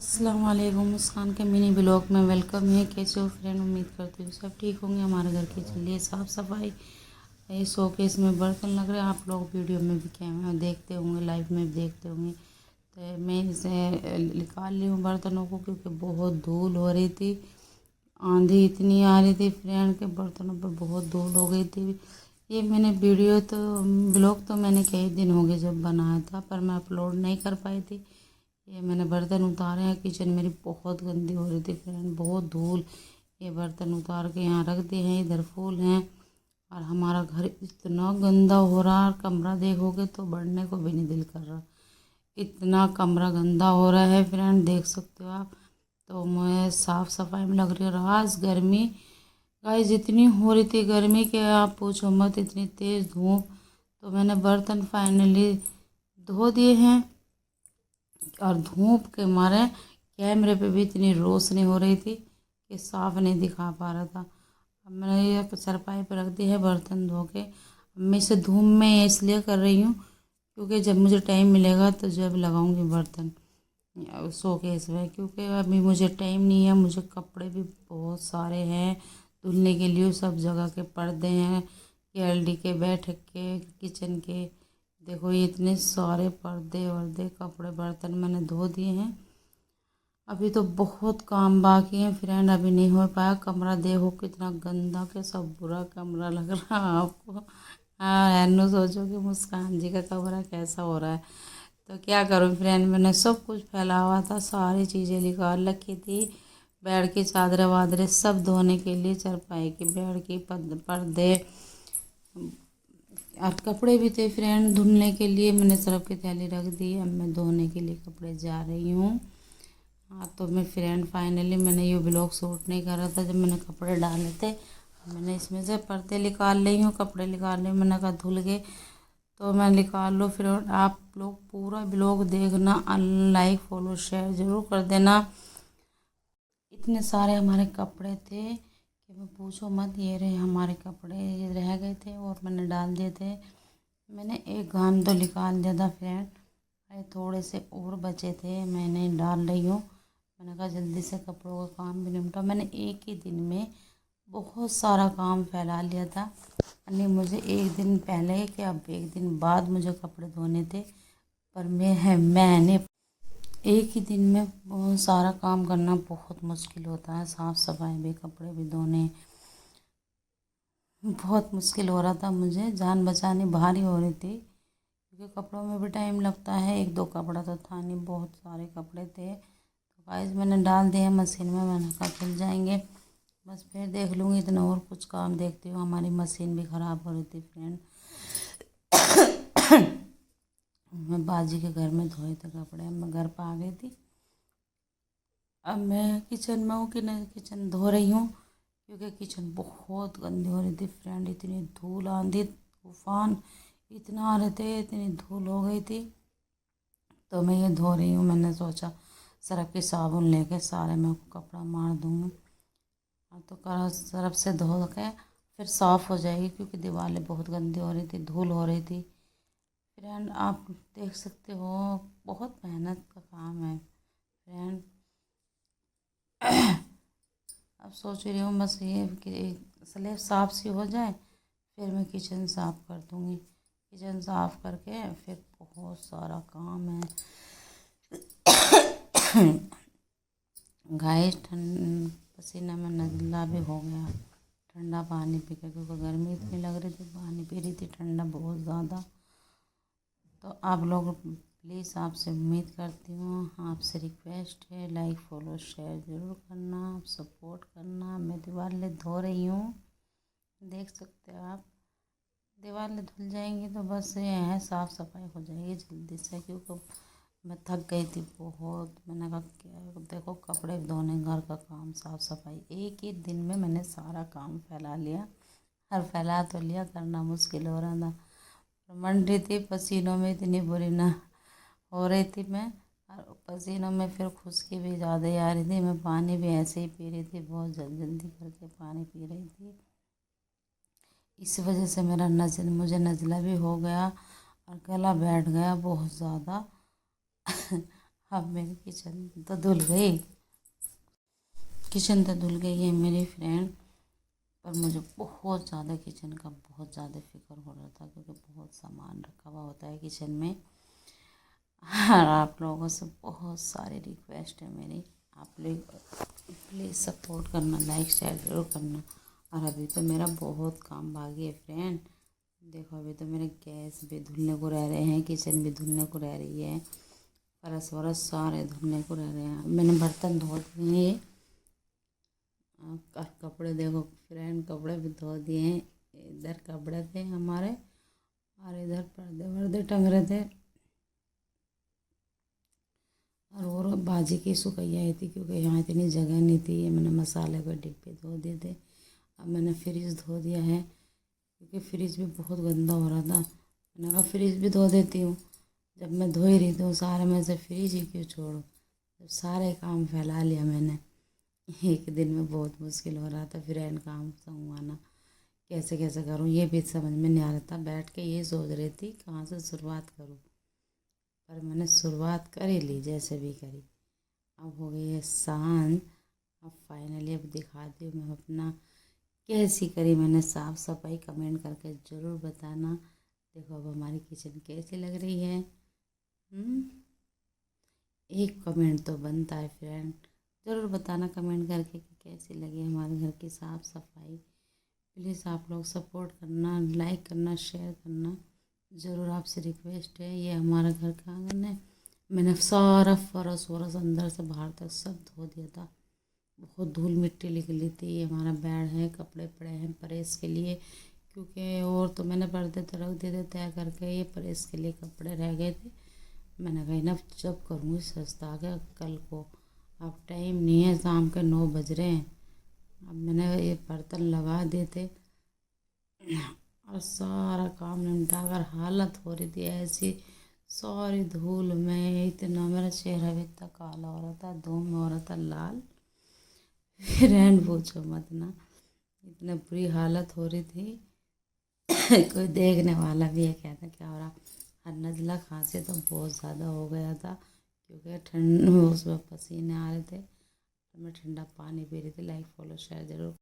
अस्सलाम वालेकुम। मुस्कान के मिनी ब्लॉग में वेलकम है। कैसे हो फ्रेंड? उम्मीद करती हूँ सब ठीक होंगे। हमारे घर की चल रही है साफ़ सफाई। ये शोकेस में बर्तन लग रहे हैं। आप लोग वीडियो में भी कैमरा देखते होंगे, लाइव में भी देखते होंगे। तो मैं इसे निकाल ली हूँ बर्तनों को, क्योंकि बहुत धूल हो रही थी। आंधी इतनी आ रही थी फ्रेंड के बर्तनों पर बहुत धूल हो गई थी। ये मैंने वीडियो तो ब्लॉग तो मैंने कई दिन हो गए जब बनाया था, पर मैं अपलोड नहीं कर पाई थी। ये मैंने बर्तन उतारे हैं। किचन मेरी बहुत गंदी हो रही थी फ्रेंड, बहुत धूल। ये बर्तन उतार के यहाँ रख दिए हैं। इधर फूल हैं और हमारा घर इतना गंदा हो रहा है। कमरा देखोगे तो बढ़ने को भी नहीं दिल कर रहा, इतना कमरा गंदा हो रहा है फ्रेंड, देख सकते हो आप। तो मैं साफ़ सफाई में लग रही हूँ। आज गर्मी गाइस इतनी हो रही थी, गर्मी के आप पूछो मत, इतनी तेज़ धूप। तो मैंने बर्तन फाइनली धो दिए हैं और धूप के मारे कैमरे पे भी इतनी रोशनी हो रही थी कि साफ नहीं दिखा पा रहा था। अब मैंने ये चारपाई पे रख दी है बर्तन धो के। मैं इसे धूप में इसलिए कर रही हूँ क्योंकि जब मुझे टाइम मिलेगा तो जब लगाऊंगी बर्तन शोकेस में, क्योंकि अभी मुझे टाइम नहीं है। मुझे कपड़े भी बहुत सारे हैं धुलने के लिए। सब जगह के पर्दे हैं, केएलडी के, बैठक के, किचन के। देखो ये इतने सारे पर्दे वर्दे कपड़े बर्तन मैंने धो दिए हैं। अभी तो बहुत काम बाकी है फ्रेंड, अभी नहीं हो पाया। कमरा देखो कितना गंदा, कैसा बुरा कमरा लग रहा है आपको। हाँ हैनो सोचो कि मुस्कान जी का कमरा कैसा हो रहा है। तो क्या करूँ फ्रेंड, मैंने सब कुछ फैला हुआ था, सारी चीज़ें निकाल रखी थी। बेड की चादरें वादरें सब धोने के लिए, चारपाई की, बेड की पर्दे और कपड़े भी थे फ्रेंड धुलने के लिए। मैंने सर्फ की थैली रख दी। अब मैं धोने के लिए कपड़े जा रही हूँ। हाँ तो मैं फ्रेंड फाइनली मैंने ये ब्लॉग शूट नहीं कर रहा था जब मैंने कपड़े डाले थे। मैंने इसमें से पर्दे निकाल रही हूँ, कपड़े निकाल रही हूँ। मैंने कहा धुल गए तो मैं निकाल लो। फिर आप लोग पूरा ब्लॉग देखना, लाइक फॉलो शेयर ज़रूर कर देना। इतने सारे हमारे कपड़े थे कि मैं पूछो मत। ये रहे हमारे कपड़े, ये रह गए थे और मैंने डाल दिए थे। मैंने एक घाम तो निकाल दिया था फ्रेंड, थोड़े से और बचे थे, मैंने डाल रही हूँ। मैंने कहा जल्दी से कपड़ों का काम भी निपटा। मैंने एक ही दिन में बहुत सारा काम फैला लिया था। यानी मुझे एक दिन पहले कि अब एक दिन बाद मुझे कपड़े धोने थे, पर मैंने एक ही दिन में बहुत सारा काम करना बहुत मुश्किल होता है। साफ़ सफाई भी, कपड़े भी धोने, बहुत मुश्किल हो रहा था। मुझे जान बचानी भारी हो रही थी, क्योंकि कपड़ों में भी टाइम लगता है। एक दो कपड़ा तो था नहीं, बहुत सारे कपड़े थे। तो गाइस मैंने डाल दिए मशीन में। मैंने कहा धुल जाएंगे, बस फिर देख लूँगी। इतना और कुछ काम देखती हूँ। हमारी मशीन भी ख़राब हो रही थी फ्रेंड। मैं बाजी के घर में धोए थे कपड़े, मैं घर पर आ गई थी। अब मैं किचन में हूँ कि नहीं, किचन धो रही हूँ, क्योंकि किचन बहुत गंदी हो रही थी फ्रेंड। इतनी धूल, आंधी तूफान इतना आ रहे थे, इतनी धूल हो गई थी। तो मैं ये धो रही हूँ। मैंने सोचा सर्फ की साबुन लेके सारे मैं कपड़ा मार दूँगी। तो सर्फ से धो के फिर साफ़ हो जाएगी, क्योंकि दीवारें बहुत गंदी हो रही थी, धूल हो रही थी फ्रेंड। आप देख सकते हो बहुत मेहनत का काम है फ्रेंड। अब सोच रही हूँ बस ये कि स्लैब साफ सी हो जाए, फिर मैं किचन साफ़ कर दूँगी। किचन साफ़ करके फिर बहुत सारा काम है। गाइस पसीना में नज़ला भी हो गया ठंडा पानी पी के, क्योंकि गर्मी इतनी लग रही थी। पानी पी रही थी ठंडा बहुत ज़्यादा। तो आप लोग प्लीज़, आपसे उम्मीद करती हूँ, आपसे रिक्वेस्ट है, लाइक फॉलो शेयर ज़रूर करना, आप सपोर्ट करना। मैं दीवारें धो रही हूँ, देख सकते हो आप। दीवारें धुल जाएंगी तो बस ये है, साफ़ सफाई हो जाएगी जल्दी से, क्योंकि मैं थक गई थी बहुत। मैंने कहा क्या देखो, कपड़े धोने, घर का काम, साफ़ सफाई, एक ही दिन में मैंने सारा काम फैला लिया। और फैला तो लिया, करना मुश्किल हो रहा था। मंड रही थी पसीनों में, इतनी बुरी ना हो रही थी मैं। और पसीनों में फिर खुश्की भी ज़्यादा ही आ रही थी। मैं पानी भी ऐसे ही पी रही थी, बहुत जल्दी करके पानी पी रही थी। इस वजह से मेरा मुझे नज़ला भी हो गया और गला बैठ गया बहुत ज़्यादा। अब मेरी किचन तो धुल गई, किचन तो धुल गई है मेरी फ्रेंड। पर मुझे बहुत ज़्यादा किचन का बहुत ज़्यादा फिक्र हो रहा था, क्योंकि बहुत सामान रखा हुआ होता है किचन में। और आप लोगों से बहुत सारी रिक्वेस्ट है मेरी, आप लोग प्लीज़ सपोर्ट करना, लाइक शेयर जरूर करना। और अभी तो मेरा बहुत काम बाकी है फ्रेंड। देखो अभी तो मेरे गैस भी धुलने को रह रहे हैं, किचन भी धुलने को रह रही है, फर्श वरस सारे धुलने को रह रहे हैं। मैंने बर्तन धो दिए, कपड़े देखो फ्रेंड, कपड़े भी धो दिए हैं। इधर कपड़े थे हमारे और इधर पर्दे वर्दे टंग रहे थे। और बाजी की सुकैया आई थी, क्योंकि यहाँ इतनी जगह नहीं थी। मैंने मसाले के डिब्बे धो दिए थे। अब मैंने फ्रिज धो दिया है, क्योंकि फ्रिज भी बहुत गंदा हो रहा था। मैंने कहा फ्रिज भी धो देती हूँ, जब मैं धो ही रही थी सारे में से फ्रिज ही क्यों छोड़ो। जब सारे काम फैला लिया मैंने, एक दिन में बहुत मुश्किल हो रहा था फ्रेंड काम संभालना, कैसे कैसे करूँ ये भी समझ में नहीं आ रहा था। बैठ के ये सोच रही थी कहाँ से शुरुआत करूँ, पर मैंने शुरुआत कर ही ली, जैसे भी करी। अब हो गई है शांत। अब फाइनली अब दिखाती हूँ मैं अपना कैसी करी मैंने साफ़ सफाई। कमेंट करके ज़रूर बताना। देखो अब हमारी किचन कैसी लग रही है। एक कमेंट तो बनता है फ्रेंड, ज़रूर बताना कमेंट करके कि कैसी लगी हमारे घर की साफ़ सफाई। प्लीज़ आप लोग सपोर्ट करना, लाइक करना, शेयर करना, ज़रूर आपसे रिक्वेस्ट है। ये हमारा घर का आंगन है। मैंने सारा फर्श वरस अंदर से बाहर तक सब धो दिया था। बहुत धूल मिट्टी निकली थी। ये हमारा बेड है, कपड़े पड़े हैं प्रेस के लिए, क्योंकि और तो मैंने पर्दे तो रख दिए थे तय करके, ये प्रेस के लिए कपड़े रह गए थे। मैंने कहा ना जब करूँगी सस्ता के कल को। अब टाइम नहीं है, शाम के 9 बज रहे हैं। अब मैंने ये बर्तन लगा दिए थे और सारा काम निपटा कर हालत हो रही थी ऐसी, सारी धूल में इतना मेरा चेहरा भी इतना काला हो रहा था, धूम में हो रहा था लाल। फ्रेंड पूछो मत ना, इतनी बुरी हालत हो रही थी। कोई देखने वाला भी है, कहता क्या हो रहा। और नज़ला खांसी तो बहुत ज़्यादा हो गया था, क्योंकि ठंड उसमें पसीने आ रहे थे। तो मैं ठंडा पानी पी रही थी। लाइक फॉलो शेयर जरूर